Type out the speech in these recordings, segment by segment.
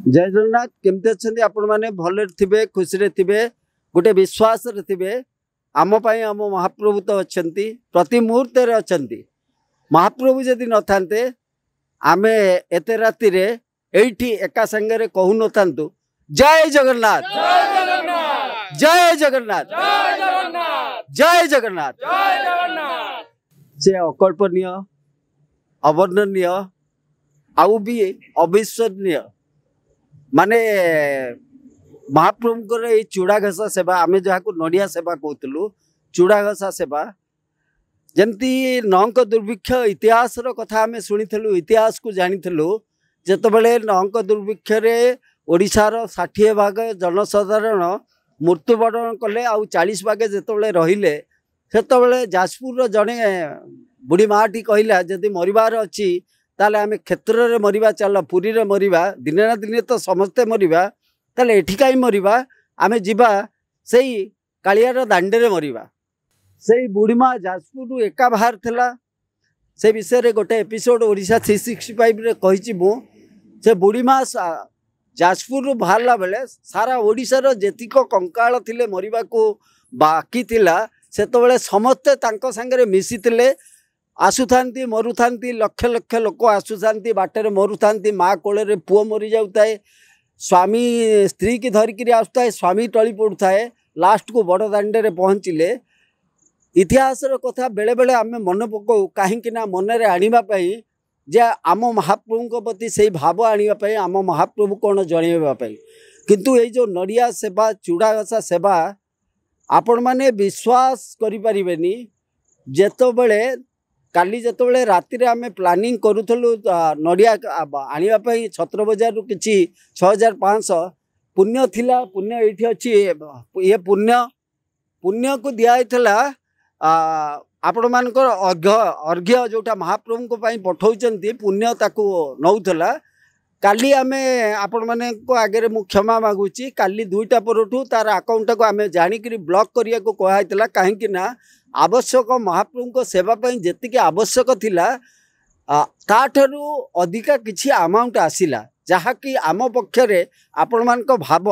जय जगन्नाथ केमती अच्छा आपण मैंने भले थे खुशी थे गोटे विश्वास थे आम आम महाप्रभु तो अच्छा प्रति मुहूर्त अच्छा महाप्रभु जदि न था आम एत राति एठी एका संगे कहू न था जय जगन्नाथ जय जगन्नाथ जय जगन्नाथ से अकल्पनीय अवर्णनीय आउ भी अविश्वसनीय माने महाप्रभुंकर ये चूड़ा घसा सेवा आम जहाँ को नड़िया सेवा कहूँ चूड़ा घसा सेवा जमती नंक दुर्भिक्ष इतिहास कथा आम शुणी इतिहास को जानी जिते नंक दुर्भिक्ष ओडिशार 60 भाग जनसाधारण मृत्युवरण कले आउ 40 भाग जिते रहिले से जाजपुर जड़े बुढ़ी माटी कहला जदि मरबार अच्छी ताले आम क्षेत्र में मरिबा चल पुरी रे मरिबा दिने ना दिने तो समस्ते मरिबा ताले एठी काई मरिबा आमे जिबा सेई कालियार दांडे रे मरिबा सेई बुढ़ीमा जाजपुर एका बाहर थिला से विषय रे गोटे एपिसोड ओडिशा 365 रे कहिछि मु से बुढ़ीमा जाजपुर बाहरला बेले सारा ओडिशार जेतिक कंकाल थिले मरिबा को बाकी थिला सेतबेले समस्ते तांको संगे मिसितिले आसुथांती मरुथांती लक्ष लक्ष लोक आसुथांती बाटर मरुथांती माँ कोले पुओ मरी जाए स्वामी स्त्री की धरिकी आसुता है स्वामी टली पड़ुता है लास्ट को बड़ दांडे रे पहुँचले इतिहास कथा बेले बेले आम मन पकाऊ कहीं मनरे आने जे आम महाप्रभु प्रति से भाव आने आम महाप्रभु कौन जनवाई किंतु ये जो नड़िया सेवा चूड़ा घसा सेवा आपण मैंने विश्वास करें जेतबले काली जिते राति आम प्लानिंग करूँ नड़िया आने छत्र बजार किसी 6500 पुण्य थिला पुण्य ये अच्छी ये पुण्य पुण्य को दिखाला आपण मानकर अर्घ्य जोटा महाप्रभु पठाऊँ पुण्य ताकू नौला काली आमे आपण माने को आगे मु क्षमा मागुची काली 2टा परठू तार अकाउंट को आमे जानिक ब्लॉक करिया को कहला कहीं आवश्यक महाप्रभु को सेवा जी आवश्यक थिला ताठू अधिका किछि अमाउंट आसिला जहाँकि आम पक्षरे आपण मानक भाव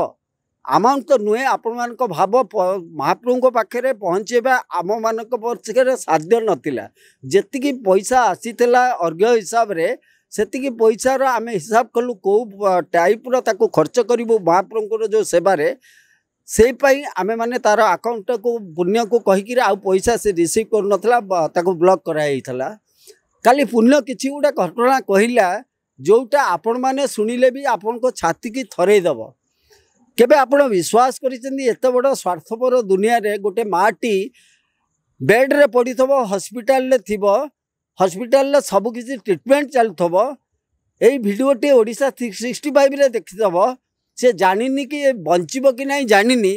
अमाउंट तो नुहे आपण मानक भाव महाप्रभु को पाखे पहुँचेबा आम मानक पक्षरे साध्य नथिला जेतिकी पैसा आसीथिला अर्घ्य हिसाब रे सेतिकी पैसार आम हिसाब कलु कौ टाइप्र ताको खर्च करूँ महाप्रभुर जो सेवारे से आम मैंने तार अकाउंट को पुण्य को कहीकि आउ पैसा से रिसीव कर ब्लॉक कराइला काली पुण्य किसी गोटे घटना कहला जोटा आपण मैंने शुणिले भी आपण को छाती की थरेदब केबे आपण विश्वास करिसेंती एत बड़ स्वार्थपर दुनिया रे गोटे माटी बेड रे पड़ी थबो हॉस्पिटल रे थिबो हॉस्पिटल सब किसी ट्रीटमेंट चलुव यही भिडियोटी ओडिशा 365 रे देखिदब से जानिनी कि बंचब कि नहीं जानिनी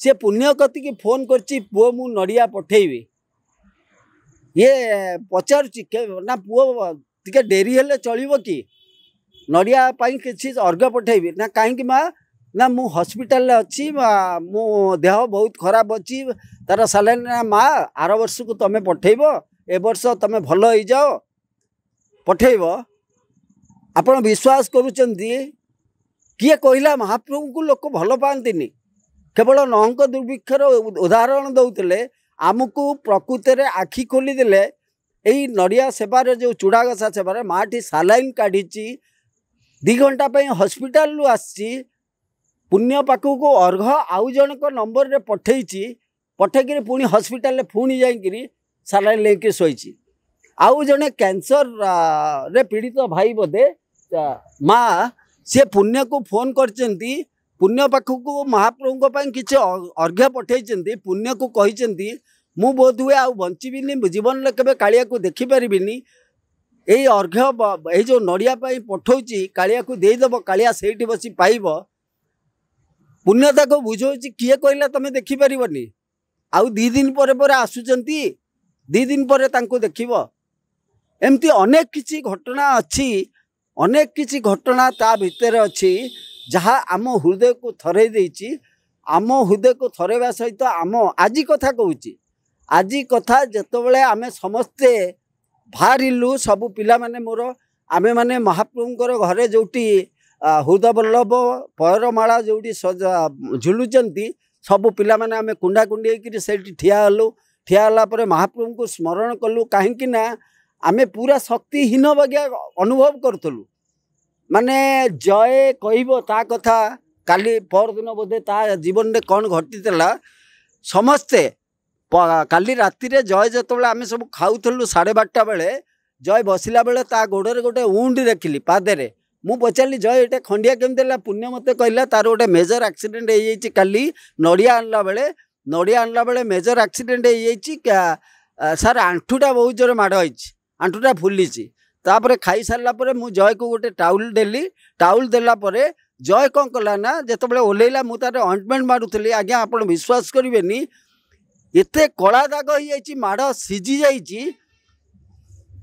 से पुण्य कति की फोन करछि पुओ मु नड़िया पठेबी ये पचारुछि ना पुओ टिके डेरी हेले चलिबो कि नड़िया पाई किछि अर्घ पठेबी ना कहीं माँ ना मु हॉस्पिटल रे अच्छी मो देह बहुत खराब अच्छी तार सालान ना माँ आर वर्ष को तमे पठेब ए वर्ष तमे भल हो जाओ पठेब आपण विश्वास करुचंती किए कहला महाप्रभु को लोक भल पाती केवल नंक दुर्भिक्षर उदाहरण दौले आमको प्रकृति में आखि खोलीदे यही नड़िया सेवार जो चूड़ा घसा सेवार माटी सालाइन काढ़ी 2 घंटा हॉस्पिटल रु आसी पुण्य पाखक को अर्घ आउ जन नंबर रे पठेकी पुणी हॉस्पिटल पुणी जाकि सालाइन लेके शोची आउ जड़े कैंसर रे पीड़ित भाई बोधे माँ सी पुण्य को फोन करचंती पुण्य पाखक महाप्रभु किसी अर्घ्य पठे पुण्य को कही मु बोध हुए आउ बंचीबिनी जीवन में केवे कालिया को देखिपारि यही अर्घ्य ये जो नड़िया पठाऊँगी कालिया को देदेव कालिया से बसी पाइब पुण्यता को बुझाऊँगी किए कहला तुम देखिपार आउ 2 दिन पर आसुचंती 2 दिन पर देखिब एमती अनेक किसी घटना अच्छी अनेक किसी घटना ता भितर अच्छी जहाँ आम हृदय को थरे देछि आम हृदय को थरेवा सहित आम आज कथा कहूँ आज कथा जितेबाला आम समस्ते बाहरिलु सबू पिला माने मोर आमे माने महाप्रभुंकर घरे जोटी हृदवल्लभ पयरमाला जोटी झुलुचंती सबु पिला माने आमे कुंडा कुंडी होकर से ठिया हलु ठिया हला परे महाप्रभु को स्मरण कलु कहीं ना आमे पूरा शक्तिहीन बगिया अनुभव करूँ माने जय कहब ता कथा काली पर दिन बोधे ता जीवन में कौन घटी समस्ते काली राति रे जय जो आम सब खाऊलु 12:30 बेले जय बसला बेले ता गोड़े गोटे उंडी देखिली पादे मु पचारि जय ये खंडिया केमती पुण्य मत कहला तार गोटे मेजर एक्सीडेंट हो काली नड़िया आणला बेले मेजर एक्सीडेंट हो सार आंठुटा बहुत जोर माड़ होई आंठुटा फुली तापर खाई सारा पर मु जय को गोटे टाउल देली टाउल देला परे जय कौन कला ना जिते ओल्ला मुझे तार ऑइंटमेंट मारुली आज्ञा आप विश्वास करेनि एते कला दाग हो माड़ सीझी जाइए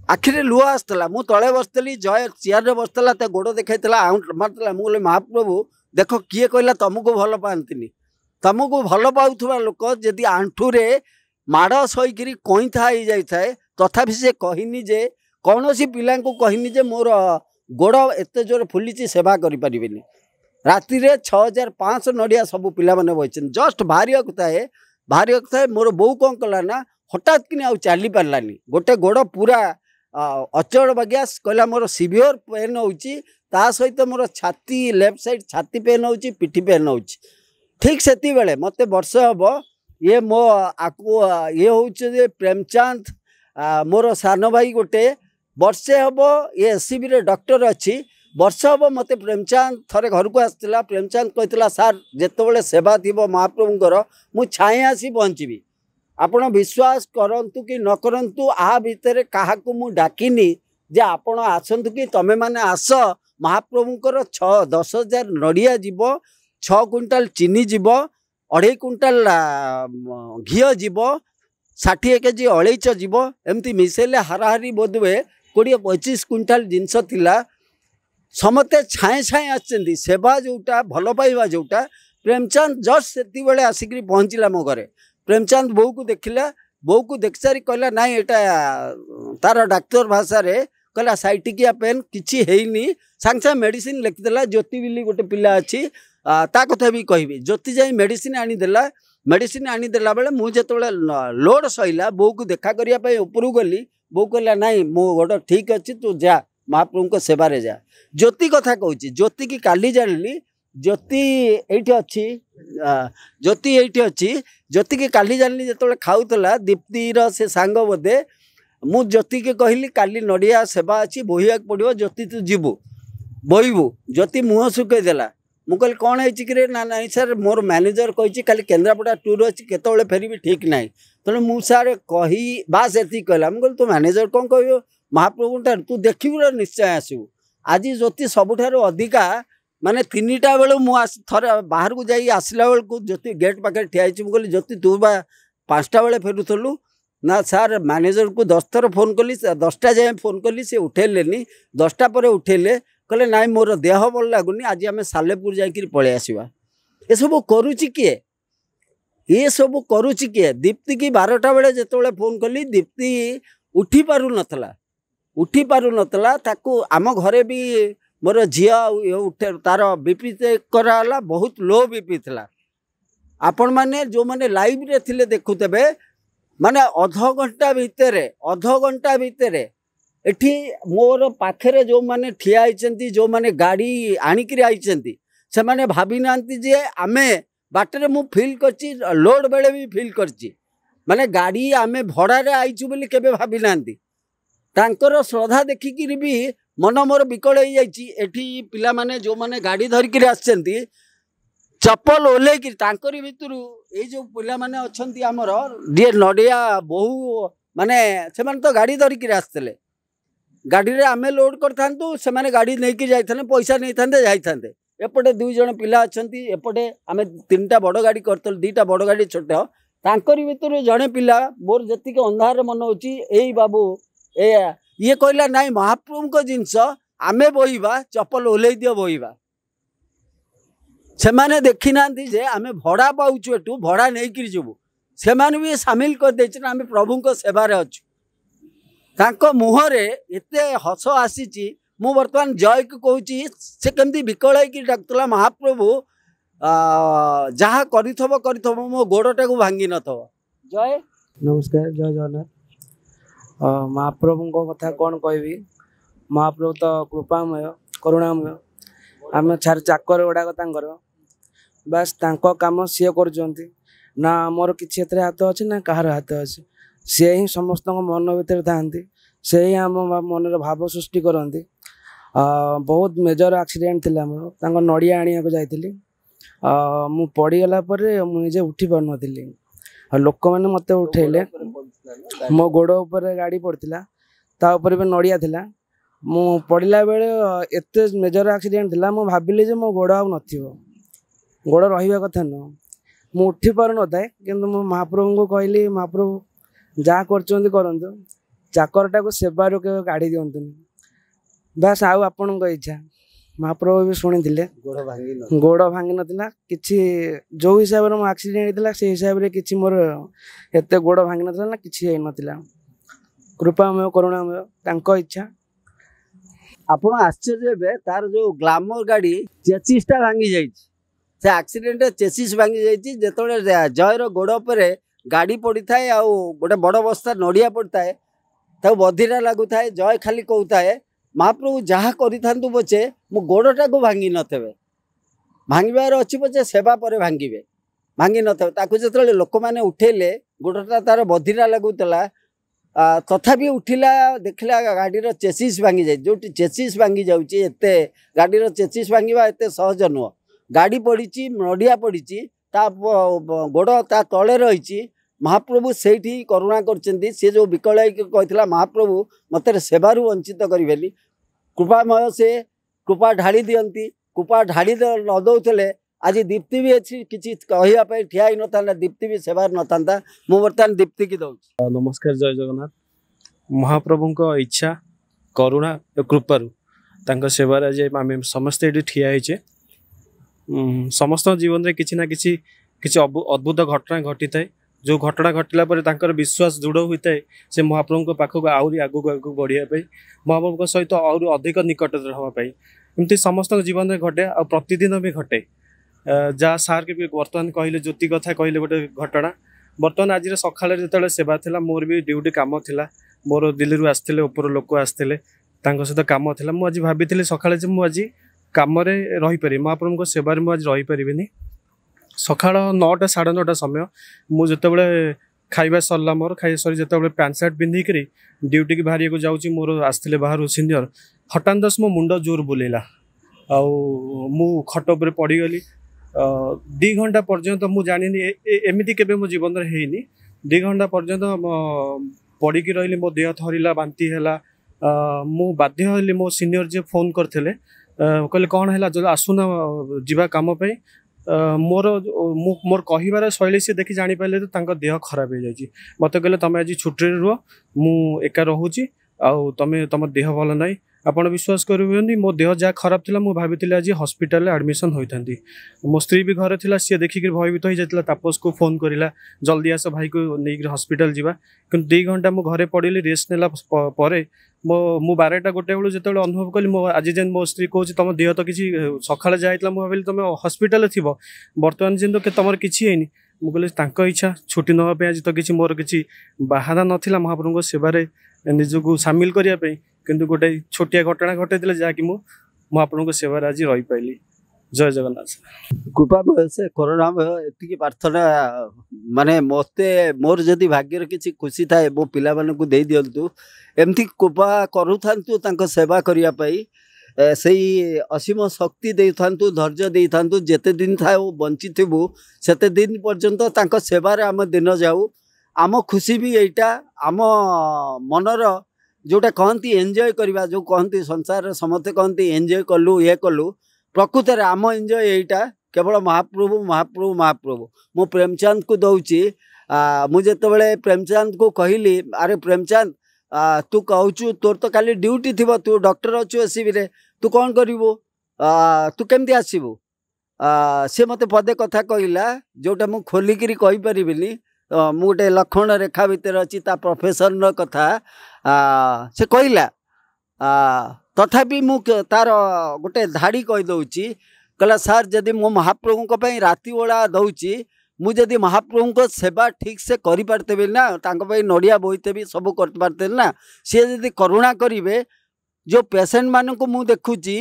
आखिरे लुह आसला मु तले बसली जय चेयर बसला तो गोड़ देखा मारला मुझे महाप्रभु देख किए कहला तुमको भल पाती तुमको भल पाउथुवा लोक जदि आंठुरे माड़ सहीकि कईथा हो जाए तथापि से कहनी जे कौन सी पिला को कहनी जे मोर गोड़ एत जोर फुली सेवा करें राति 6500 नड़िया सब पिला माने बचन जस्ट भारी था मोर बो कौन कला ना हठात कि आउ चली पारानी गोटे गोड़ पूरा अचल बगिया कहला मोर सीवियर पेन होता सहित मोर छाती लेफ्ट साइड छाती पेन हो पिठी पेन हो ठीक से बेले मत वर्ष हम ये मो आकु ये हूँ प्रेमचंद मोर सान भाई गोटे वर्षे हम ये एससीबी रे डॉक्टर अच्छी वर्ष हम मत प्रेमचंद थरे घर को आसला प्रेमचंद कहला सार जितेबाला सेवा थी महाप्रभुंर मु छाए आसी पहुँची आपण विश्वास करंतु कि न करंतु आ भितर क्या मु डाकिनी जे आपण आसंतु कि तमे माने आस महाप्रभुंर 10,000 नड़िया जीव 6 क्विंटाल चीनी जीव 2.5 क्विंटाल घी जीव 60 केजी अड़ेच जीव एमती मिसेले हाराहारी बोधवे 20-25 क्विंटाल जिनस थिला समते छाए छाए आछंती सेवा जोटा भल पाइबा जोटा प्रेमचंद जस्ट सेति बेले आसिक पहुँचला मो घरे प्रेमचंद बो को देखला बो को देख सारी कहला नाई एटा तार डाक्तर भाषा रे कहला साइटिकिया पेन किछि हेइनी सांग सांग मेडिसिन लिखिदेला ज्योति बिली गोटे पिला अच्छी ता कथा भी कहबी ज्योति जाई मेडिसिन आनी देला बेले मु जेतबेले लोड सइला बो को देखा करिया पई ऊपर गली बो कहला नाई मो गोड़ ठीक अच्छी तू जा महाप्रभु को सेवा रे जा ज्योति कथा कहूँ ज्योति की काली जानी ज्योति ये अच्छी ज्योति ये अच्छी ज्योति की काली जानी जो खाऊला दीप्तिर से सांग बोधे मु ज्योति के कहली काली नड़िया सेवा अच्छी बोहिया पड़ो ज्योति तू जीवु बोहबू ज्योति मुँह सुखईदेला मुझे कौन है कि ना ना सर मोर मैनेजर कही काली केन्द्रापड़ा टूर अच्छी केतबेले फेरबी ठीक ना तेणु मु सार कही बास एति कहला मुझे तो मैनेजर कौन कह महाप्रभु तू देखू निश्चय आसू आज ज्योति सबुठार अधिका माने 3टा बेलू मुझे थरे बाहर को जाई आसला बेलू ज्योति गेट पाखे ठिया कहली ज्योति तू बा 5टा बेले फेरुलु ना सार मैनेजर को 10 थर फोन कली 10टा जाए फोन कली से उठेलेनी 10टा पर उठेले कहले नाई मोर देह भल लगुनि आज आम सालेपुर जाकि पलि आसवा ये सब करुच्ची किए ये सब करुच्ची किए दीप्ति की 12टा बेले जिते फोन कली दीप्ति उठी पारु नतला ताकू आम घरे भी मोर झिया उठे तार बीपी चेक कराला बहुत लो बीपी थिला आपण माने जो माने लाइव रे थिले देखुतेबे माने अध घंटा भितर एठी मोर पाखरे जो माने ठिया आइचंती जो माने गाड़ी आनिकरी आइचंती से माने भाबी नांती जे आमे बाटरे मु फील करची लोड बेले भी फील करची माने गाड़ी आमे भड़ा रे आइचु बोली केबे भाबी नांती तांकर श्रद्धा देखिकी भी मन मोर विकल हो जाइए पिला माने जो माने गाड़ी धरिकी आसचंती चप्पल ओल्लेकी तांकरी भितरु ये जो पिला माने अछंती हमर डीए नडिया बहु माने से माने तो गाड़ी धरिकी आसतले गाड़ी रे आमे लोड करथांतु से माने गाड़ी नेकी जाइथाने पैसा नहीं थांते जाइथांते एपटे 2 जण पिला अछंती एपटे आमे 3टा बड़ गाड़ी करतल 2टा बड़ गाड़ी छोट तांकरी भितरु जणे पिला मोर जति के अंधार मन होची एई बाबू ए ये कहला नाई महाप्रभु को जिनस आमे बोहिबा चप्पल ओल्लै दियो बोहिबा से माने देखी नांती जे आमे भड़ा पाउछु एटू भड़ा नहीं कि जीवु से माने भी शामिल कर देछ आमे प्रभु को सेवा रे अछु तांको मुहरे एते हस आसीची मु वर्तमान जय को कहूँ से कमी विकल होगी डाकुला महाप्रभु जहाँ कर मो गोड़टा को भांगी न जय नमस्कार जय जगन्नाथ महाप्रभु कथा कौन कहबी महाप्रभु तो कृपामय करुणामय आम चाकर गुड़ाक बास काम सी कर ना मोर किसी हाथ अच्छे ना कहार हाथ अच्छे सी ही समस्त मन भर था से ही आम मन भाव सृष्टि करती बहुत मेजर एक्सीडेंट थी मोर नड़िया आने को जाइली मु पड़गला मुझे उठी पार नी लोक मैंने मत उठेले मो गोड़ उपर गाड़ी पड़ता तापर भी नड़िया थिला मु पड़ला बेले एत मेजर एक्सीडेंट थिला मु भाविली जे मो गोड़ आउ नथिबो गोड़ रहिबा कथा न मु उठी पार न थाए किंतु मो महाप्रभु को कहली महाप्रभु जा करचोंती करंतु चाकरटा को सेवारू के गाड़ी दिंतुनि बस आउ आपण इच्छा महाप्रभु भी शुणी गोड़ भांगी नाला कि जो हिसाब से मो एक्सीडेंट होता से हिसाब से किसी मोर एत गोड़ भांगी नाला ना कि नाला कृपामय करुणामय तांको इच्छा आपण आश्चर्य तार जो ग्लामर गाड़ी चेसिसटा भांगी जाइए से एक्सीडेंट चेसिस भांगी जाइए जो जयर गोड़ पर गाड़ी पड़ी थाए आ गोटे बड़ बस्ता नड़िया पड़ता है तब बधिरा लगू थाए जय खाली कहता है महाप्रभु जहाँ करूँ पचे मो गोड़टा को भांगी नथे भांगार अच्छी पचे सेवा पर भांगे भांगी नथे जो लोक मैंने उठेले गोड़टा तार बधिरा लगुला तथापि उठिला देखला गाड़ी चेसिस भांगी जाए जो चेसिस भांगी जाऊँगी गाड़ी चेसिस भांगा एत सहज नुह गाड़ी पड़ी नड़िया पड़ी गोड़ ता तले रही महाप्रभु से करुणा कर जो विकल कहला महाप्रभु मत सेवारू वंचित करें कृपामय से कृपा ढाड़ी दियंती कृपा ढाड़ी न दौले आज दीप्ति भी अच्छी किसी कहवाई ठिया ही न था दीप्ति भी सेवार न था मुझे बर्तमान दीप्ति की दौर। नमस्कार जय जगन्नाथ महाप्रभु को इच्छा करुणा कृपारू तांका सेवार आज आम समस्ते ये ठिया होचे समस्त जीवन में किसी ना किसी अद्भुत घटना घटी थाए जो घटना घटला पर विश्वास दृढ़ होता है से महाप्रभु पाखक आहरी आगू आगू बढ़ापी महाप्रभु सहित आहुरी अधिक निकट रहापी एमती समस्त जीवन में घटे आ प्रतिदिन भी घटे जहाँ सार के भी बर्तमान कहले ज्योति कथा कहले गोटे घटना बर्तमान आज सकाल जो सेवा थिला मोर भी ड्यूटी काम थिला मोर दिल्ली आसते ऊपर लोक आसते सहित काम थिला मु आज भाभी सकाଳେ जे मु आज काम रही पारि महाप्रभु सेवार मुझे रही पारि सका 9टा 9:30 समय मुझे खाଇବା सरला मोर खाई सरी जो पैंट सार्ट पिंधिक ड्यूटी की बाहर को जाऊँगी मोर आसते बाहर सीनियर हठात दस मो मुंड जोर बुलेला मु खट उपर पड़गली 2 घंटा पर्यंत मु जानी एमती केबे मो जीवन में हैनी 2 घंटा पर्यंत पड़िकी रही मो देह थरिला बांती है मु बाध्य हली मो सीनियर जे फोन करते कहले कौन है जो आसुना जीवा काम पे मोर मोर कहिबार शैली से देखी जानी पारे तो देह खराब हो जाए मत कहले तुम आज छुट्टी रुह मु एका रोची आमे तुम देह भल ना आपड़ विश्वास करें मो देह जहाँ खराब थी मुझे भाई आज हस्पिटाल एडमिशन होता मो स्त्री भी घरे थी सी देखिक भयभीत हो जाता तापस को फोन करा जल्दी आस भाई को नहीं हस्पिटाल जावा कि 2 घंटा मो घरे पड़े रेस्ट नेला मो 12टा 1 बेलू जो अनुभव कली मो आज जेन मो स्त्री कहूँ तुम देह तो किसी सका जाता मुझे भाई तुम हस्पिटाल थी बर्तमान जेन तो तुम किसी है मुझे कहली इच्छा छुट्टी नापी आज तो किसी मोर किसी बाहाना नाला महाप्रभु सेवार निजक सामिल करने किंतु गोटे छोटिया घटना घटे जहाँकि महाप्रभु सेवार आज रही पाइली जय जगन्नाथ कृपा से करुणा एति प्रार्थना माने मते मोर जदि भाग्यर किसी खुशी थाए मो पिला मानकु दे दियंतु एमती कृपा करू थांतु तांको सेवा करिया पाई सही असीम शक्ति दे थांतु धैर्य दे थांतु जेते दिन थाए वो बंची थिबु सेते दिन पर्यंत तांको सेवारे आम दिन जाऊ आम खुशी भी एटा आम मनर जोटा कहती एंजॉय करवा जो कहती संसार समस्ते कहती एंजॉय कलु ये कलु प्रकृत में आम एंजॉय यहीटा केवल महाप्रभु महाप्रभु महाप्रभु मु प्रेमचंद को दौची मुझे बड़े प्रेमचंद को कहली अरे प्रेमचंद तू कहूँ तोर तो खाली ड्यूटी थी तू डॉक्टर अच्छु एसबी तू कौन करू तू केमती आसबू सी मत पदे कथा कहला जोटा मु खोलिकी कहीपरि मु गोटे लक्षण रेखा भितर अच्छी प्रोफेसन कथा से कहला तथापि मु तार गोटे धाड़ी कहीदे कहला सार जदि मो महाप्रभु राति ओला दौची मुझे महाप्रभु को सेवा ठीक से कर पार्थे ना नड़िया बोईतेबी सब कर पार्थे ना सी जदि करुणा करेंगे जो पेसेंट मान को मु देखुची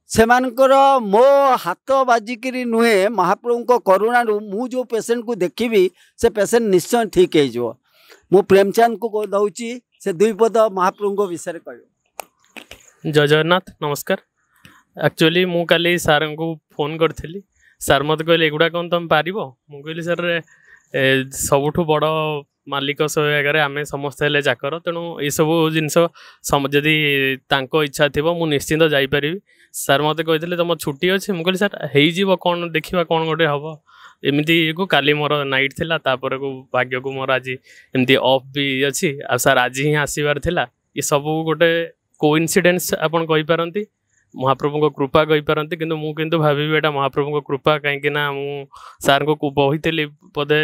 से मो हाथ बाजिकी नुहे महाप्रभु को करुणा मु जो पेसेंट को देखी से पेसेंट निश्चय ठीक हो मु प्रेमचंद को दौची से दुई पद महाप्रभु विषय कह। जय जगन्नाथ नमस्कार। एक्चुअली मु काली सार को फोन करी सार मत कहले एगुड़ा कौन तुम पार मुझे सर सबुठ बड़ मालिक आगे आम समस्ते हेल्ले चाकर तेणु ये सब जिनस जदि इच्छा थी मुझे निश्चिंत जापरि सार मत कही तुम छुट्टी अच्छे मुझे सर हो कौन देखा कौन गोटे हम एमती को काली मोर नाइट थिला तापर को भाग्य को मोर आज एमती ऑफ भी अच्छी आ सर आज ही आसबार थिला ये सब गोटे कोइंसिडेंस आपन कहि पारंती महाप्रभु को कृपा कहि पारंती किंतु मु किंतु भाभी एटा महाप्रभु को कृपा कहीं ना मु सार को बहिली पदे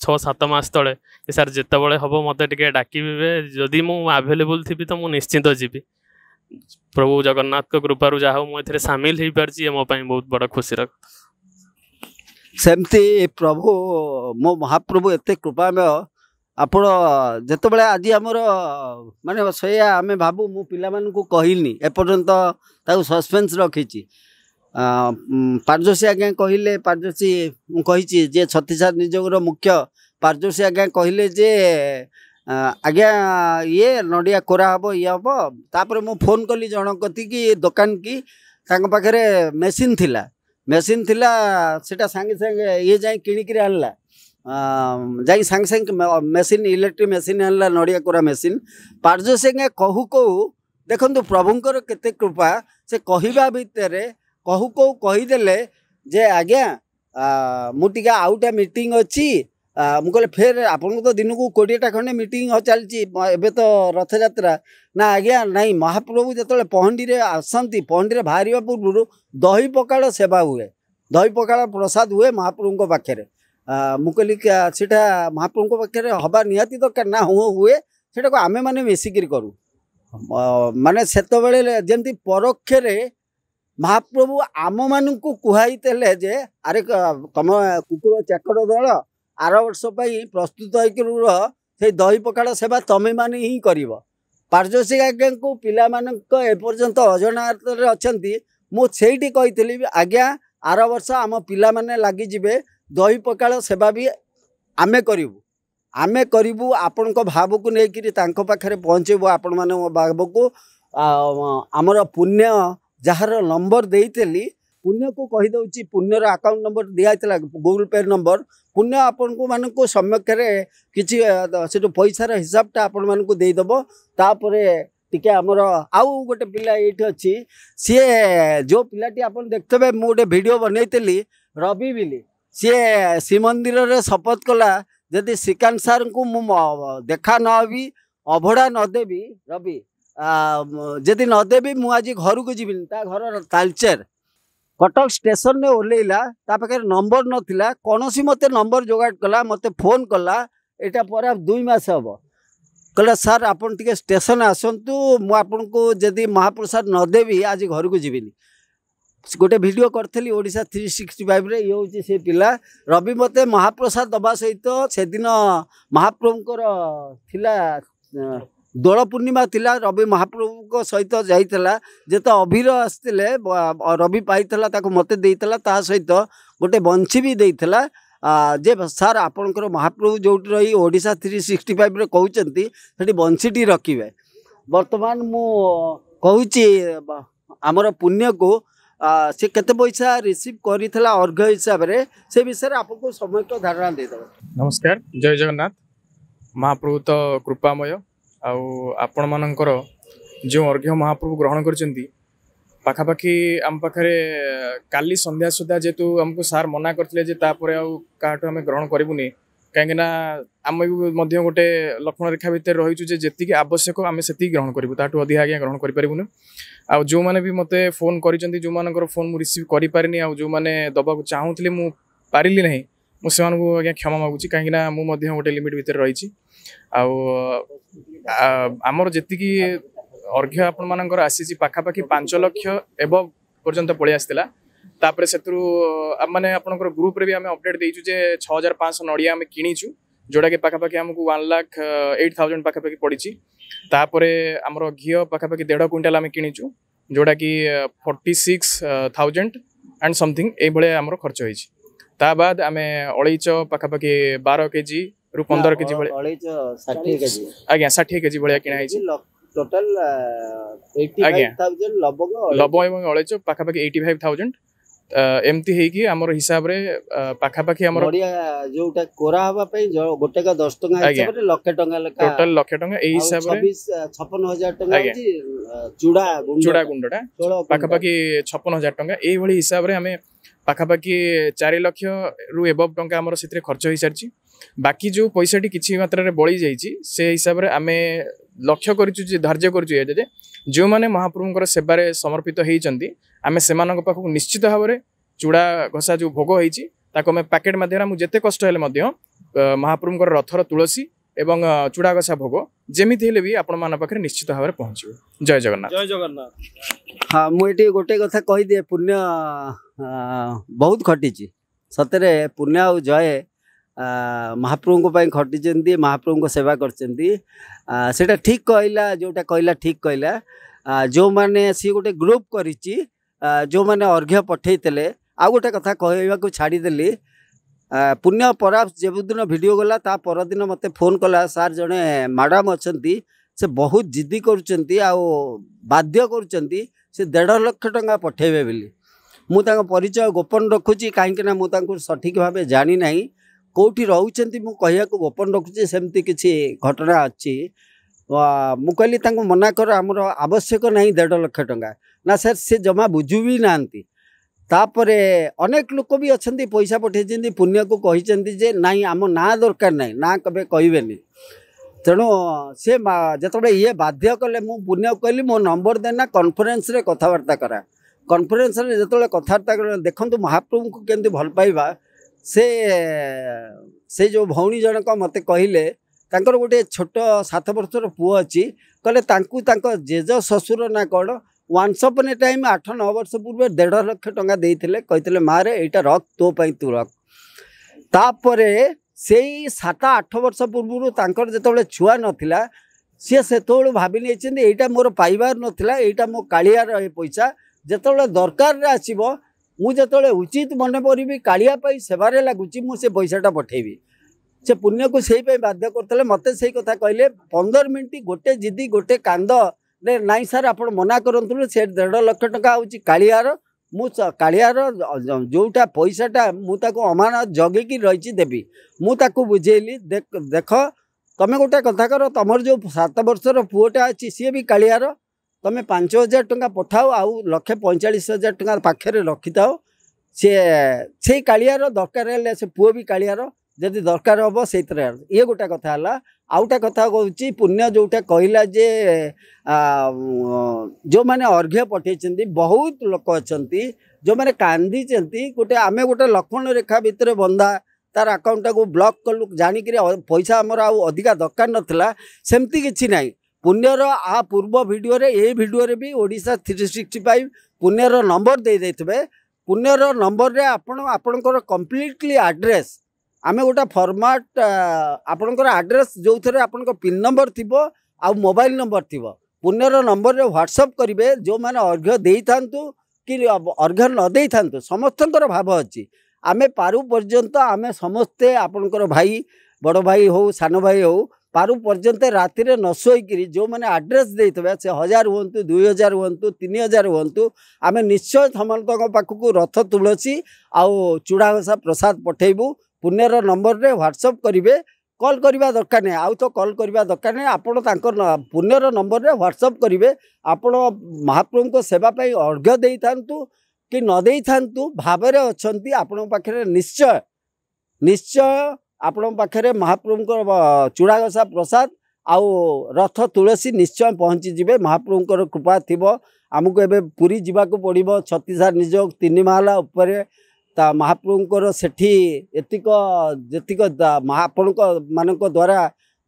6-7 मास तले सार जिते बड़े हम मत टे डाकिबे जदि मु आवेलेबल थी तो मु निश्चिंत जीवी प्रभु जगन्नाथ को कृपारू जहाँ मुझे सामिल हो पार्ची मो बहुत बड़ा खुशी सेमती प्रभु मो महाप्रभु एत कृपामय आपण जिते बड़े आज आमर माने सैया आम भावु मु पिला को कहनी एपर्यंत सस्पेन्स रखी पारजोशी आज्ञा कहले पारजोशी मुझे जे छत्तीसगढ़ निजोग मुख्य पारजोशी आज्ञा कहले जे आज्ञा ये नड़िया कोरा हम ये हम तापर मु फोन कली जन कति कि दुकान की पाखे मेसीन थिला सेटा सांगे सांगे ये जाए किणिक आनला जाई सांगे सांगे मेसीन इलेक्ट्रिक मेसीन आनला नड़िया कोरा मेसीन पारजोशी आज्ञा कहू कहू देखु प्रभुंकर केते कृपा से कहवा भितर कहू कहू कहीदेले जे आज्ञा मुझे आउटा मीटिंग अच्छी मुझे कहले फेर आपन तो दिन को 20टा खंडे मीटिंग चलती एबे तो रथ यात्रा ना आज्ञा नहीं महाप्रभु जो पहंडी आसती पहंडी बाहर पूर्व दही पखाड़ सेवा हुए दही पखाड़ प्रसाद हुए महाप्रभु पाखे मुझे सीटा महाप्रभु पाखे हवा निहाती दरकार ना हुए सेटा को आमे माने मिसिकिर करू माने सेतो बेले जेंती परोक्षरे महाप्रभु आम मान को कहते जे अरे तुम कुकुर चाकर दल आर वर्ष प्रस्तुत हो दही पखाड़ सेवा तमें मैंने ही कर पारजोशी आज्ञा को पिला एपर्यंत अजनात अच्छा मुझे कही आज्ञा आर वर्ष आम पिला माने लगिजे दही पखाड़ सेवा भी आमे करूँ आपण भाव को लेकिन पाखे पहुँचबू आपण मान भाव को आमर पुण्य जार नंबर देली पुण्य को कहीदे पुण्यर अकाउंट नंबर दिखाई गूगल पे नंबर पुण्य आपण को मान को सम्यक्ष किसी से पैसार हिसाबटा आपण मान को देदेव तापर टिके आमर आउ गोटे पिला ये अच्छी सी जो पिलाटी आप देखते मुझे गोटे भिड बनई रवि बिली सी श्रीमंदिर शपथ कला जदि श्रीकांत सार को देखा नबी अभड़ा नदेवी रवि जदि नदेवी मुझे घर को जीविनी घर तालचेर कटक स्टेशन में ओल्ला पाखे नंबर नाला कौन सी मत नंबर जोगाड़ कला मत फोन कला यहाँ पर 2 मास हम कहला सार आपन टिके स्टेशन आसतु मुझको जदि महाप्रसाद नदेवी आज घर को जीविनी गोटे वीडियो करी ओडिशा 365 रे ये हूँ से पिला रवि मत महाप्रसाद दबा सहित से दिन महाप्रभुंकर थिला दोल पूर्णिमा थिला रवि महाप्रभु सहित जाइला जेत अभिर आसते रवि पाई मत देता सहित गोटे बंशी भी देता जे सार आपणकर महाप्रभु जो रही ओडिशा 365 रे कहते से बंशीटी रखिए बर्तमान मु कहूँ आमर पुण्य को से केते पैसा रिसीव करिथला अर्घ हिसाब रे से विषय आपको समय तो धारणा दे दो। नमस्कार जय जगन्नाथ महाप्रभु तो कृपामय आपण मानकर जो अर्घ्य महाप्रभु ग्रहण करचंती पाखापाखि आम पाखे काली संध्या सुधा जेतु हमको सार मना करथिले जे तापर काटो आम ग्रहण करूनी कहीं आम भी गोटे लक्ष्मण रेखा भितर रही जेतिक आवश्यक आम से ग्रहण करूँ ताठू अधिक आज्ञा ग्रहण करूँ आ जो मैंने भी मत फोन कर जो मान फोन मुझे रिसीव करें जो मैंने दबाक चाहूली मुझे पारिली ना मुझे आज्ञा क्षमा मागुची कहीं मुझे गोटे लिमिट भितर रही आमर जी अर्घ्य आपण मानकर आसी पाखापाखि 5 लाख एबव पर्यंत पळी आस्तिला तापरे सेतु माने आपनकर ग्रुप रे भी हमें अपडेट देइछु जे 6500 नडिया हमें किनिछु जोड़ा के पाखापाखि हमको 1,08,000 पाखापाखि पड़ी तापरे आमर घीओ पाखापाखि 1.5 क्विंटाल आम किनिचु जोड़ा कि 46,000 एंड समथिंग ए भले आमर खर्च होइछि ता बाद आमे अळैच पाखापाखि 12 केजी रु 15 केजी भले अळैच 60 केजी आज्ञा 60 केजी भले किना होइछि टोटल 85,000 लबो एवं अळैच पाखापाखि 85,000 एमती है कि हमर हिसाब रे पाखापाखि हमर नडिया जोटा कोरा हवा पई गोटे का 10 टका हिसाब रे लाख टका लेखा टोटल लाख टका ए हिसाब रे 56,000 टका होची चूड़ा गुंडटा पाखापाखि 56,000 टका ए भली हिसाब रे हमें पाखापाखि 4 लाख रु एबव टका हमर सितरे खर्च होई सारची बाकी जो पैसाटी किछि मात्रा रे बळी जाईची से हिसाब रे हमें लक्ष्य करिछु जे धार्य करिछु जे जो माने महाप्रभुंकर सेवारे समर्पित हेइचंती आमे सेमानक पाखु निश्चित भाबरे चूड़ा घसा जो भोग होइची ताको में पैकेट माध्यम जेते कष्ट हेले मध्य महाप्रभुंकर रथर तुलसी एवं चूड़ा घसा भोग जेमिति हेले भी आपण मान पाखरे निश्चित भाबरे पहुंचिबो जय जगन्नाथ हाँ मुझे गोटे कथा कही दिए पुण्य बहुत खटी सतरे पुण्य आ जय महाप्रभु खटी महाप्रभु को सेवा करटा ठीक कहला जोटा कहला ठीक कहला जो माने सी गोटे ग्रुप करिची जो माने अर्घ्य पठेइतले आ गोटे कथा कहवा को छाड़ीदेली पुण्य पराप जो दिन वीडियो गला ता पर दिन मते फोन कला सार जड़े मैडम अच्छा से बहुत जिद्दी करुँच बाध्य करुँच से 1.5 लाख टंका पठेबे बोली मुझे परिचय गोपन रखुची कहीं मुझे सठिक भाव जानी ना कौटी रोचे मुझे गोपन रखुची सेमती किसी घटना अच्छी मु कहली मना कर आमर आवश्यक ना 1.5 लाख टंका ना सर से जमा बुझु भी ना तापरे अनेक लोक भी अच्छा पैसा पठे पुण्य को कहते नाई आम ना दरकार ना ना कबे कहबेनि तेणु से जो ये बाध्य कले मु पुण्य कहली मो नंबर देना कॉन्फ्रेंस रे कथबार्ता करा कॉन्फ्रेंस रे जो कथबार्ता देखु महाप्रभु को केमती भल पाइबा से जो भौणी जनक मते कहले तांकर गोटे छोट 7 वर्षर पुओ अच्छी कहले जेज ससुर ना कौन वन्स अपन ए टाइम 8-9 वर्ष पूर्व 1.5 लाख टंका देते कहते मारे यहाँ रख तो तू रख तापरे से 7-8 वर्ष पूर्व तांकर जो छुआ नाला सी से भावी नहीं मोर पाइबार नाला यहाँ मो कालियार पैसा जो दरकार आसो मुझे उचित मन पड़ी कालिया सेवारे लगुच मुझे पैसाटा पठेबी से पुण्य को से बाध्य करते मत से कथा कहले 15 मिनट गोटे जिदी गोटे कांद नाई सर आप मना करूँ से 1.5 लाख टंका हूँ कालियार मु कालियार जोटा पैसाटा मुझे अमानत जगिकी रही देवी मुझे बुझेली देख तुम गोटे कथा कर तुम जो 7 वर्षर पुओटा अच्छी सी भी कालियार तुम 5,000 टंका पठाओ आउ 1,45,000 टंका पाखे रखी था से कालियार दरकार से पुओ भी कालियार जदि दरकार हम से ये गोटे कथा है आउटा कथा कहूँ पुण्य जोटा कहला जे जो मैंने अर्घ्य पठे बहुत लोक अच्छा जो मैंने कांदी गोटे आम गोटे लक्ष्मण रेखा भितर बंधा तार अकाउंट को ब्लॉक कलु जाणिक पैसा आमर अधिका दरकार नाला सेमती किसी ना पुण्यर आ पूर्व वीडियो रे ये वीडियो रे भी ओडिशा 365 पुण्यर नंबर दे देथिबे पुण्यर नंबर रे आपणकर कंप्लीटली एड्रेस आमे गोटा फॉर्मेट आपणकर एड्रेस जो थे आपन पिन नंबर थिबो आ मोबाइल नंबर थिबो पुण्यर नंबर रे व्हाट्सएप करिवे जो माने अर्घ्य देई थांतु कि अर्घ्य न देई थांतु समस्तंकर भाव अछि आमे पारु पर्यंत आमे समस्ते आपणकर भाई बड़ भाई हो सान भाई हो पारु पर्यंत राति रे न सोईकरी जो मैंने एड्रेस देते से 1000 हूँ 2000 हूँ 3000 हूँ आम निश्चय समस्त पाखक रथ तुलसी आउ चूड़ा घसा प्रसाद पठेबू पुण्यर नंबर रे व्हाट्सएप करेंगे कॉल करवा दरकार नहीं आउ तो कॉल करवा दरकार नहीं आपण पुण्यर नंबर रे व्हाट्सएप करेंगे आपण महाप्रभु को सेवाई अर्घ्य दे था कि न दे था भावरे अच्छा आपण पाखे निश्चय निश्चय आपण पाखे महाप्रभु चूड़ा घसा प्रसाद आउ रथ तुलसी निश्चय पहुँची जिबे महाप्रभुंकर कृपा थिबो आमको एबे पुरी जीवाको पड़िबो 36 निजोग 3 महला उपरे ता महाप्रभुंकर सेठी एतिक जेतिक महाप्रभु मानक द्वारा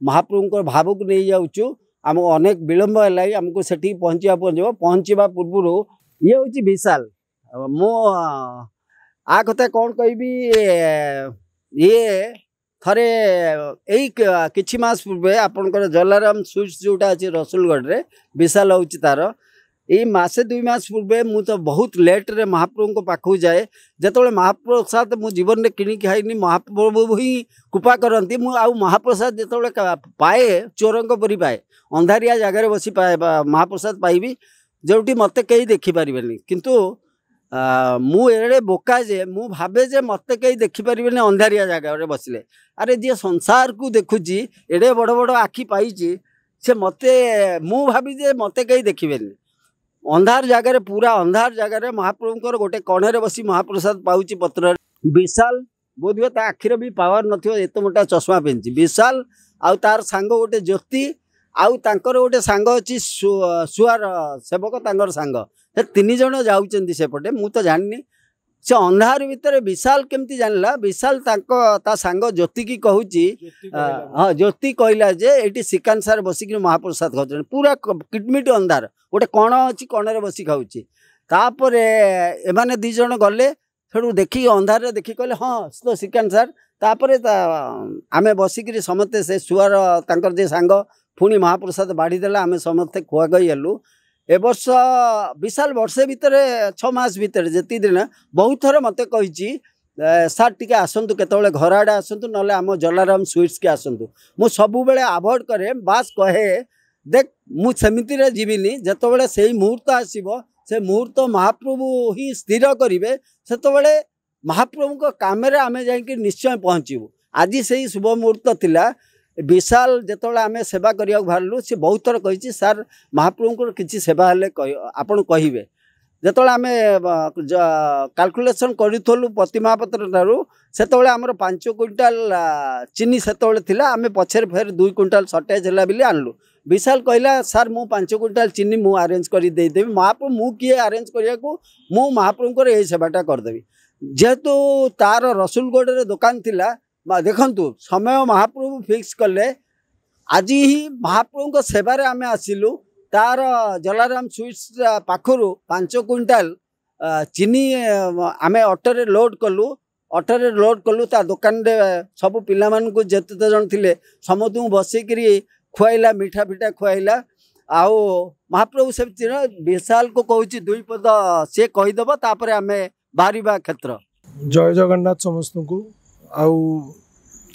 महाप्रभुंकर भाव को नहीं जाउछु आमको अनेक विलम्ब है आमको सेठी पहुँचा पूर्व ये हूँ विशाल मो आ कथा कौन कहबी ये थरे यही किछि मास पूर्वे आपनकर जलाराम स्वीट्स जोटा अच्छे रसुलगढ़ रे विशाल हूँ तार ये मासे 2 मास पूर्वे मु तो बहुत लेट रे महाप्रभु को पाखु जाए जिते महाप्रसाद मो जीवन में किणी खाइनी महाप्रभु ही कृपा करती मु आउ महाप्रसाद जिते पाए चोरंक परी पाए अंधारिया जगार बसी पाए महाप्रसाद पाइबी जोटी मत कहीं देखिपारे किंतु मु एड़े बोका जे मु भावे जे मत कहीं देखिपारे अंधारिया जगार बसले अरे जी संसार को देखुची एड़े बड़ बड़ आखि पाई से मते मु भावी जे मत कहीं देखिबे अंधार जगार पूरा अंधार जगार महाप्रभुंकर गोटे कणे बसी महाप्रसाद पाउची पत्र विशाल बोधवे ता आखिर भी पावर नथियो एत मोटा चश्मा पिंची विशाल आउ तार सांग गोटे ज्योति आउ तांकर गोटे सांग अछि सुआर सेवक तांकर सांग से 3 जण जाउचंदी सेपटे मु तो जाननी से अंधार भितर विशाल केमती जानला विशाल ता सांग ज्योति की कहूची हाँ ज्योति कहला जे एटी श्रीकांत सार बसिक महाप्रसाद खाऊ पूरा किटमिट अंधार गोटे कण अच्छी कणरे बसी खाऊची तापरे एमाने 2 जण गले सेठू देखी अंधार देखी कहले हाँ तो श्रीकांत सार तापरे आमे बसिक समस्ते से सुआर तांकर जे सांग पुणी महाप्रसाद बाढ़ीदेला आमे समस्ते खुआ गई हेलु ए वर्ष विशाल वर्षे भितर 6 मास भितर जेती दिन बहुत थर मत कही सार टिके आसतु केतबेले घर आड़े आसतु ना आम जलाराम स्वीट्स के आसतु मु सबु बेले अवॉइड करे बास कहे देख मु सेमिति जीविनी जेतबेले सेही मुहूर्त आसीबो से मुहूर्त महाप्रभु ही स्थिर करिवे सेतबेले महाप्रभु को कामरे आमे जाई निश्चय पहुँचबू आज से शुभ मुहूर्त थिला विशाल जेतबेले आमे सेवा करिया बाहरलु से बहुत थर कही सार महाप्रभु किसी सेवा हेले आपन कहिबे जेतबेले आमे कैलकुलेशन करूँ पति महापात्र ठारू सेतबेले आमर 5 क्विंटाल चीनी सेतबेले थिला आमे पछरे फेर 2 क्विंटाल सर्टेज हैला बिली आनलु विशाल कहला सार मु 5 क्विंटाल चीनी मु अरेंज कर देदेवी महाप्रभु मु किए अरेंज करिया को मु महाप्रभु ये सेवाटा करदेवी जेहेतु तार रसुलगढ़ रे दुकान थिला देखंतु समय महाप्रभु फिक्स कले आज ही महाप्रभु को सेवारे आमे आसिलु तार जलाराम स्वीट्स पाखरु 5 क्विंटाल चीनी आमे ऑटोरे लोड कलु ता दुकान रे सब पिला मान को जते जन थिले समस्त बसिकरी खुआइला मीठा फिटा खुआइला आउ महाप्रभु से विशाल को कहूँ 2 पद से कहीदेव तापर आमे बाहरिबा क्षेत्र जय जगन्नाथ समस्त को आउ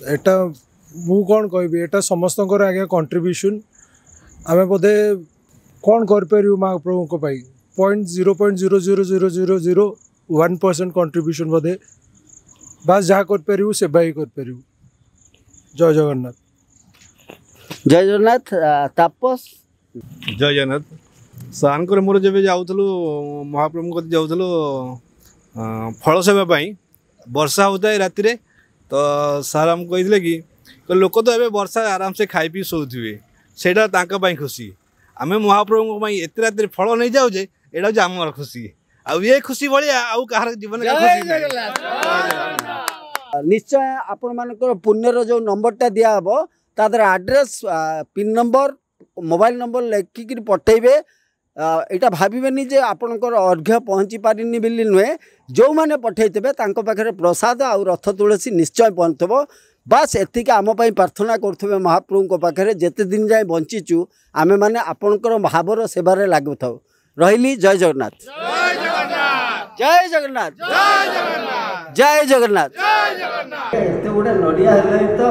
एटा मु कौन कहबी एटा समस्त आगे कंट्रीब्यूशन आमे बोधे कौन कर पारू महाप्रभु को पाई 0.0000001% कंट्रीब्यूशन बोधे बस जहाँ कर पारू सेवा ही कर पारू। जय जगन्नाथ। जय जगन्नाथ। तापस जय जगन्नाथ। सार मोर जब जाऊँ महाप्रभु को जाऊँ फल सेवा वर्षा होता है राति रे तो सार आम कही कि लोक तो ये वर्षा आराम से खाई पी सोथे से खुशी आम महाप्रभु एत राति फल नहीं जाऊे यहाँ आम खुशी आए खुशी भाया आउ कहार जीवन निश्चय आपण मानकर पुण्यर जो नंबरटा दिहब तादर address pin number mobile number लिखिक पठेबे यहाँ भावेनि जे आपणकर अर्घ्य पहुँची पारिनी बोली नुहे जो मैंने पठेबे पाखे प्रसाद आउ रथ तुलसी निश्चय पहुँचब बास एतिक आम प्रार्थना करुवे महाप्रभु पाखे जेते दिन जाए बंचीचु आमे माने आपणकर भावर सेवार लागू था रही। जय जगन्नाथ। जय जगन्नाथ। जय जगन्नाथ। एत गोटे नड़िया तो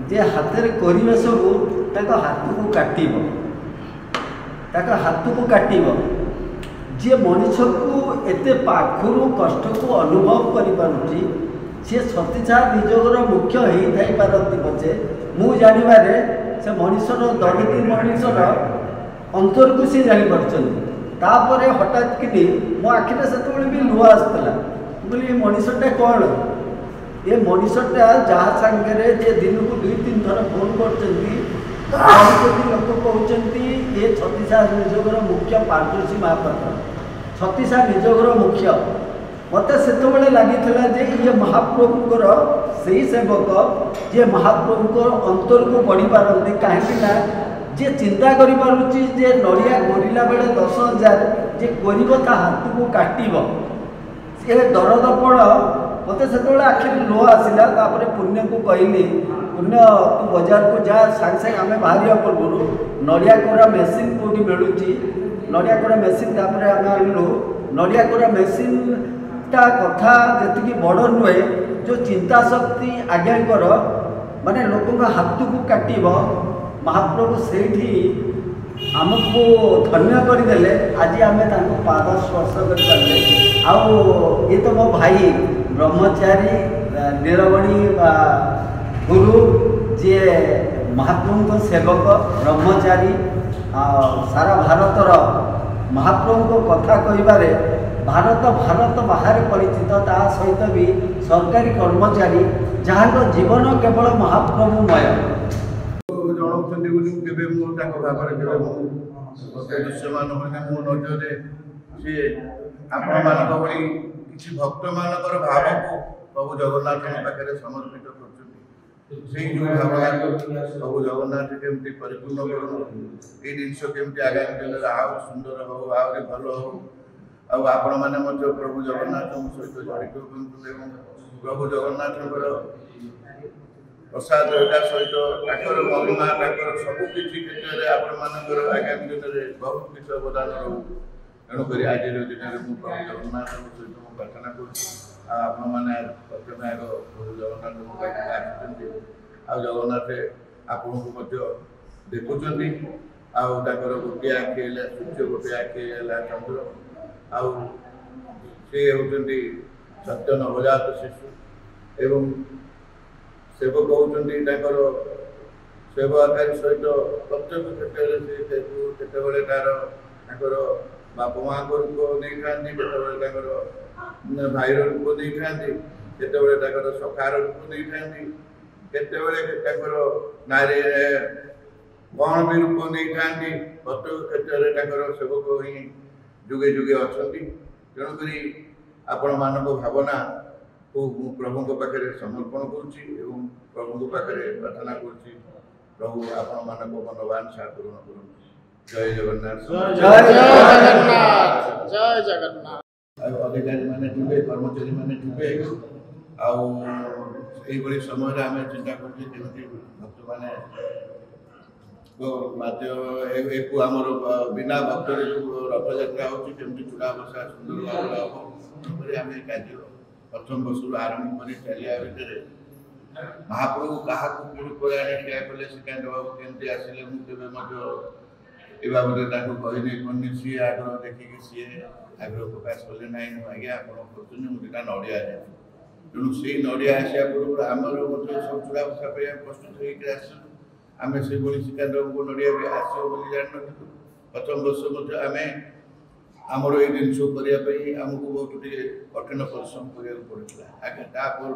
जे हाथ में करेंगे सब हाथ को काटब हाथ को काटब जी मनीष को एत पाखर कष्ट को अनुभव करि सी सतीसा निजर मुख्य होता पारती पचे मु जानवर से मनीषर दरिद्री मनीषर अंतर को सी जापर हठात कि मो आखिरे से भी लुह आसला बोली मनीषटा कौन ये मनीषटा जहाँ सांगे जे दिन को 2-3 थर फोन कर लोक कहते ये छत्तीसा निजगर मुख्य पारदर्शी महापात्र छत्तीसा निजगर मुख्य मत से लगी ये महाप्रभुकर से सेवक जे महाप्रभुकर अंतर को बढ़ी पारती कहीं जे चिंता करि पारुची जे नड़िया कोरिला बेले 10,000 जे कोरिबो ता हाथ को काटिबो से दरद पड़ मते से आखिर लो आसला तापर पुण्य को कहली पुण्य तू बाजार को जा सांग सांग आम बाहर पूर्व नड़िया कोरा मेसीन कौटी मिलूँ नड़िया कोरा मेसीन तापर आम आनलु नड़िया कोरा मेसीन टा कथा जी बड़ नुहे जो चिंता शक्ति आज्ञाकर माने लोक हाथ को काटब महाप्रभु से आमको धन्य करदे आज आम पाद स्पर्श कर आउ ये तो मो भाई ब्रह्मचारी नीलमणि गुरु जी महाप्रभु सेवक ब्रह्मचारी सारा भारतर महाप्रभु कथा कहबारे भारत बाहर परिचित ता सहित भी सरकारी कर्मचारी जहाँ जीवन केवल महाप्रभुमय दृश्यमान मो नजर सी आपण भली किसी भक्त मानकर भाव को प्रभु जगन्नाथ पाखे समर्पित कर जो भावना प्रभु जगन्नाथ केमती परिपूर्ण कर जिनस केमती आगामी दिन में आउ सुंदर हो आहरी भल हो आपण मैंने प्रभु जगन्नाथ सहित जड़ित हूँ प्रभु जगन्नाथ प्रसाद सहित महिमा सबकि क्षेत्र में आपण मानकर आगामी दिन में बहुत किसी अवदान रो तेणुक आज दिन में प्रभु जगन्नाथ सहित प्रार्थना कर प्रथम आग प्रभु जगन्नाथ जगन्नाथ आपन को देखुं आर गोटे आखि सूर्य गोटे आखि चंद्र आउ सी होती सत्य नवजात शिशु एवं सेवक होती सेवाकारी सहित प्रत्येक क्षेत्र में तार बाप माँ रूप नहीं था भाईर रूप नहीं था सखार रूप नहीं था नारी कौन भी रूप नहीं था प्रत्येक क्षेत्र में सेवक ही जुगे जुगे अच्छा तेणुक आपण मान भावना को प्रभु पाखे समर्पण करुँच प्रभु पाखे प्रार्थना करुँच प्रभु आपण मान मनोवांछा पूर्ण करूँ जय जगन्नाथ जय जगन्नाथ अधिकारी मैंने थे कर्मचारी मैंने थे आई समय आम चिंता करते भक्त मैंने आमर बिना भक्त जो रथयात्रा होती चूड़ा बसा सुंदर भाव हम आम कार्य प्रथम वर्ष आरंभ कर चलिया भितर महाप्रभु क्या ठिया कले श्रीकांत बाबू केमती आसिले मुझे बाबद कहनी कौन सी आग्रह देखिए सी आग्रह प्रकाश कले ना आज्ञा आप मुझे नड़िया तेणु से नड़िया आसा पूर्व आमर सब चूड़ा बसा प्रस्तुत होकर आम से श्रीकांत बाबू को नड़िया भी आसो जान प्रथम वर्ष आम आमर ये जिनस करने आमको बहुत कठिन परिश्रम करा पड़ा आगे तापर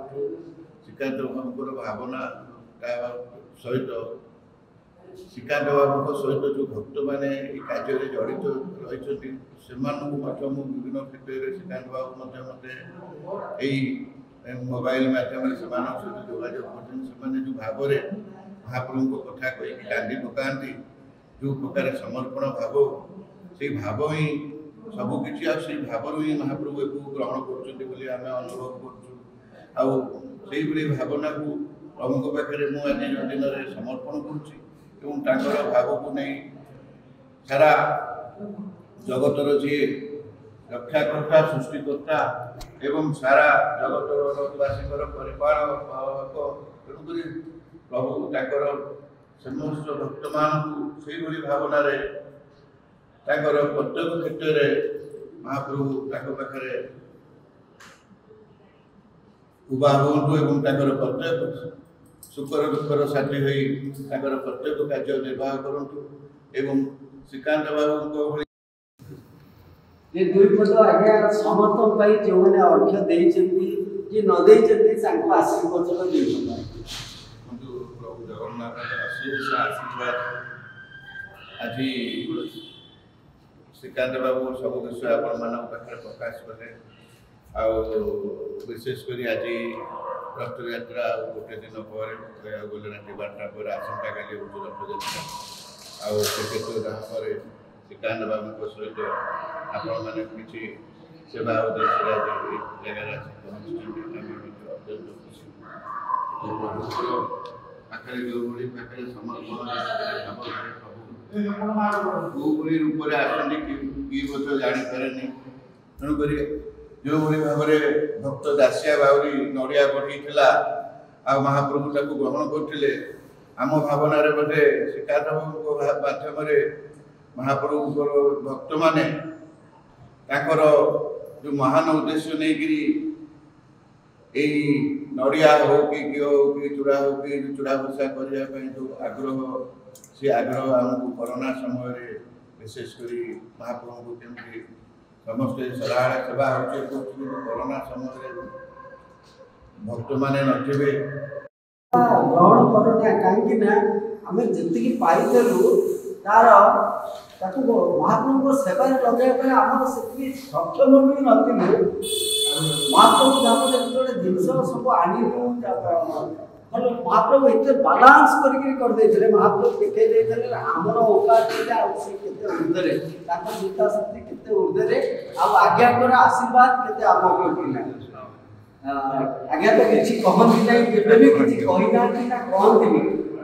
श्रीकांत बाबू भावना सहित श्रीकांत बाबू सहित जो भक्त मैंने कार्य जड़ित रही से विभिन्न क्षेत्र में श्रीकांत बाबू मत मोबाइल मध्यम से सहित जोगाजोग कर जो भाव महाप्रभु को कथा कही कांदी पकाती जो प्रकार समर्पण भाव से भाव ही सबकि भाव ही महाप्रभु को ग्रहण कर अनुभव कर भावना को प्रभु पाखे मुझे दिन में समर्पण कर भाव को नहीं सारा जगतर जी रक्षाकर्ता सृष्टिकर्ता एवं सारा जगतवासी परिपालक तेणुक प्रभु ताकर समस्त भक्त मान से भावना प्रत्येक क्षेत्र में महाप्रभु पाखे उभा हूँ एवं प्रत्येक सुखर दुखर साथी हो प्रत्येक कार्य निर्वाह करूँ एवं श्रीकांत बाबू ये दुई पद आज्ञा समर्थन पाई जो मैंने अर्घ्य देइछन्ती कि न देइछन्ती सांको आशीर्वचन देइछन्ती प्रभु जगन्नाथ अशेष आशीर्वाद आज श्रीकांत बाबू सब विषय आपण मान पाखे प्रकाश कले विशेषकर आज रथयात्रा गोटे दिन पर गले राति 12टा पर आसंता काली हूँ रथयात्रा ଆଉ କେତେ ପରେ ଶ୍ରୀକାନ୍ତ ବାବୁଙ୍କ ସହିତ ଆପଣମାନେ କିଛି ସେବା ଉଦ୍ଦେଶ୍ୟରେ ଆଜି ଏ ଜାଗାରେ ଆସି ପହଞ୍ଚିଛନ୍ତି। ଆମେ ମଧ୍ୟ ଅତ୍ୟନ୍ତ ଖୁସି। ପ୍ରଭୁଙ୍କର ପାଖରେ ଯେଉଁଭଳି ପାଖରେ ସମର୍ପଣ କୋଉଭଳି ରୂପରେ ଆସନ୍ତି କି ମଧ୍ୟ ଜାଣିପାରେନି। ତେଣୁକରି ଯେଉଁଭଳି ଭାବରେ ଭକ୍ତ ଦାସିଆ ବାଉରୀ ନଡ଼ିଆ ବଢ଼େଇଥିଲା ଆଉ ମହାପ୍ରଭୁ ତାକୁ ଗ୍ରହଣ କରୁଥିଲେ, ଆମ ଭାବନାରେ ବୋଧେ ଶ୍ରୀକାନ୍ତ ବାବୁଙ୍କ ମାଧ୍ୟମରେ ମହାପ୍ରଭୁଙ୍କର ଭକ୍ତମାନେ ତାଙ୍କର ଯେଉଁ ମହାନ ଉଦ୍ଦେଶ୍ୟ ନେଇକିରି ଏଇ ନଡ଼ିଆ ହଉ କି ଘିଅ ହଉ କି ଚୂଡ଼ା ହଉ କି ଚୂଡ଼ା ଭସା କରିବା ପାଇଁ ଯେଉଁ ଆଗ୍ରହ, ସେ ଆଗ୍ରହ ଆମକୁ କରୋନା ସମୟରେ ବିଶେଷ କରି ମହାପ୍ରଭୁଙ୍କୁ କେମିତି ସମସ୍ତେ ସଦାବେଳେ ସେବା ହେଉଛି କହୁଛନ୍ତି। କରୋନା ସମୟରେ ଭକ୍ତମାନେ ନଥିବେ ଗ୍ରହଣ କରୁନା, କାହିଁକି ନା ଆମେ ଯେତିକି ପାଇଥିଲୁ ତାକୁ ମହାପ୍ରଭୁଙ୍କ ସେବାରେ ଲଗାଇବା ପାଇଁ ଆମର ସେତିକି ସକ୍ଷମ ବି ନଥିଲୁ। ମହାପ୍ରଭୁ ତାପରେ ଯେତେବେଳେ ଜିନିଷ ସବୁ ଆଣିଲୁ, ମହାପ୍ରଭୁ ଏତେ ବାଲାନ୍ସ କରିକି କରିଦେଇଥିଲେ। ମହାପ୍ରଭୁ ଦେଖେଇ ଦେଇଥିଲେ ଆମର ଔକାତ ଥିଲେ ଆଉ ସେ କେତେ ଉର୍ଦ୍ଧ୍ୱରେ, ତାଙ୍କ ଚିନ୍ତା ଶକ୍ତି କେତେ ଉର୍ଦ୍ଧ୍ୱରେ, ଆଉ ଆଜ୍ଞାଙ୍କର ଆଶୀର୍ବାଦ କେତେ ଆମ ଉପରେ ଥିଲା। ଆଜ୍ଞା ତ କିଛି କହନ୍ତି ନାହିଁ, କେବେ ବି କିଛି କହିନାହାନ୍ତି ନା କହନ୍ତିନି,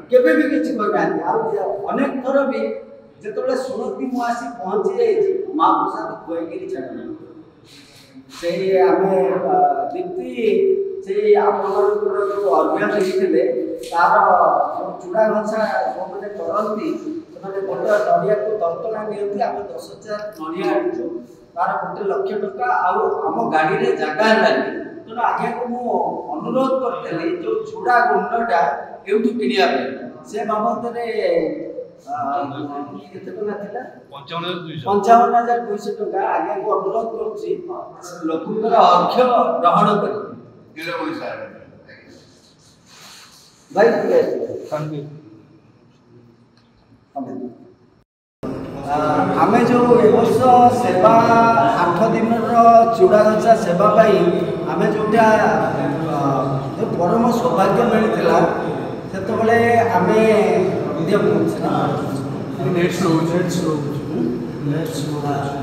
କେବେ ବି କିଛି କହିନାହାନ୍ତି। ଆଉ ଅନେକ ଥର ବି ଯେତେବେଳେ ଶୁଣନ୍ତି ମୁଁ ଆସି ପହଞ୍ଚି ଯାଇଛି, ମହାପ୍ରସାଦ ଖୁଆଇକିରି ଛାଡ଼ିଲି। ସେଇ ଆମେ ଦୀପ୍ତି ସେଇ ଆପଣମାନଙ୍କର ଯେଉଁ ଅର୍ଘ୍ୟ ଦେଇଥିଲେ ତାର ଚୂଡ଼ା ଘଷା ଯେଉଁମାନେ କରନ୍ତି ସେମାନେ ଗୋଟେ ନଡ଼ିଆକୁ ଦର୍ତ୍ତନା ନିଅନ୍ତି। ଆମେ 10,000 ନଡ଼ିଆ ଆଣିଛୁ, ତାର 1,00,000 ଟଙ୍କା ଆଉ ଆମ ଗାଡ଼ିରେ ଜାଗା ହେଲାନି। ତେଣୁ ଆଜ୍ଞାକୁ ମୁଁ ଅନୁରୋଧ କରିଥିଲି ଯେଉଁ ଚୂଡ଼ା ଗୁଣ୍ଡଟା ଏଇଠୁ କିଣିବା ପାଇଁ। ସେ ବାବଦରେ କେତେ ଟଙ୍କା ଥିଲା? 55,200 ଟଙ୍କା। ଆଜ୍ଞାକୁ ଅନୁରୋଧ କରୁଛି ଲୋକଙ୍କର ଅର୍ଘ୍ୟ ଗ୍ରହଣ କରି ଭାଇ ଆମେ ଯେଉଁ ଏ ବର୍ଷ ସେବା 8 ଦିନର ଚୂଡ଼ା ଘଷା ସେବା ପାଇଁ ଆମେ ଯେଉଁଟା ପରମ ସୌଭାଗ୍ୟ ମିଳିଥିଲା, ସେତେବେଳେ ଆମେ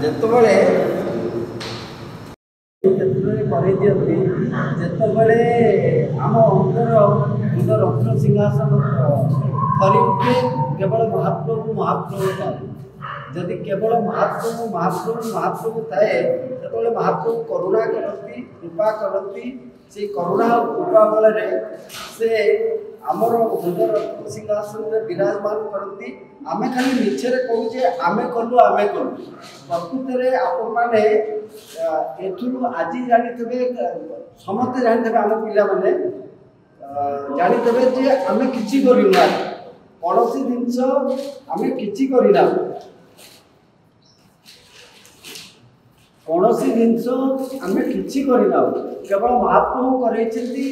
ଯେତେବେଳେ କରେଇ ଦିଅନ୍ତି, ଯେତେବେଳେ ଆମ ଅନ୍ତର ରତ୍ନ ସିଂହାସନ ଥରି ଉଠେ, କେବଳ ମହାପ୍ରଭୁ ଥାଏ। ଯଦି କେବଳ ମହାପ୍ରଭୁ ଥାଏ, ସେତେବେଳେ ମହାପ୍ରଭୁ କରୁଣା କରନ୍ତି, କୃପା କରନ୍ତି। ସେଇ କରୁଣା କୃପା ବଳରେ ସେ ଆମର ରତ୍ନ ସିଂହାସନରେ ବିରାଜମାନ କରନ୍ତି। ଆମେ ଖାଲି ମିଛରେ କହୁ ଯେ ଆମେ କଲୁ। ପ୍ରକୃତରେ ଆପଣମାନେ ଏଥିରୁ ଆଜି ଜାଣିଥିବେ, ସମସ୍ତେ ଜାଣିଥିବେ, ଆମ ପିଲାମାନେ ଜାଣିଥିବେ ଯେ ଆମେ କିଛି କରିନା, କୌଣସି ଜିନିଷ ଆମେ କିଛି କରିନା, କେବଳ ମହାପ୍ରଭୁ କରେଇଛନ୍ତି।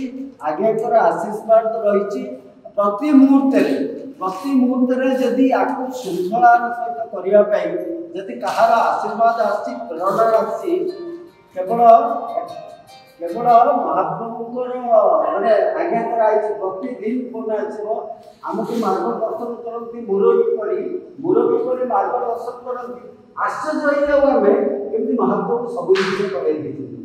ଆଜ୍ଞାଙ୍କର ଆଶୀର୍ବାଦ ରହିଛି ପ୍ରତି ମୁହୂର୍ତ୍ତରେ। ଯଦି ଆକୁ ଶୃଙ୍ଖଳାର ସହିତ କରିବା ପାଇଁ ଯଦି କାହାର ଆଶୀର୍ବାଦ ଆସିଛି, ପ୍ରେରଣା ଆସିଛି, କେବଳ ମହାପ୍ରଭୁଙ୍କର ମାନେ ଆଜ୍ଞାଙ୍କର ଆଇଛି। ପ୍ରତିଦିନ ଫୋନ ଆସିବ, ଆମକୁ ମାର୍ଗଦର୍ଶନ କରନ୍ତି, ମୁରବୀ କରି ମାର୍ଗଦର୍ଶନ କରନ୍ତି। ଆଶ୍ଚର୍ଯ୍ୟ ହେଇଯାଉ ଆମେ କେମିତି ମହାପ୍ରଭୁ ସବୁ ଜିନିଷ କରେଇ ଦେଇଛନ୍ତି।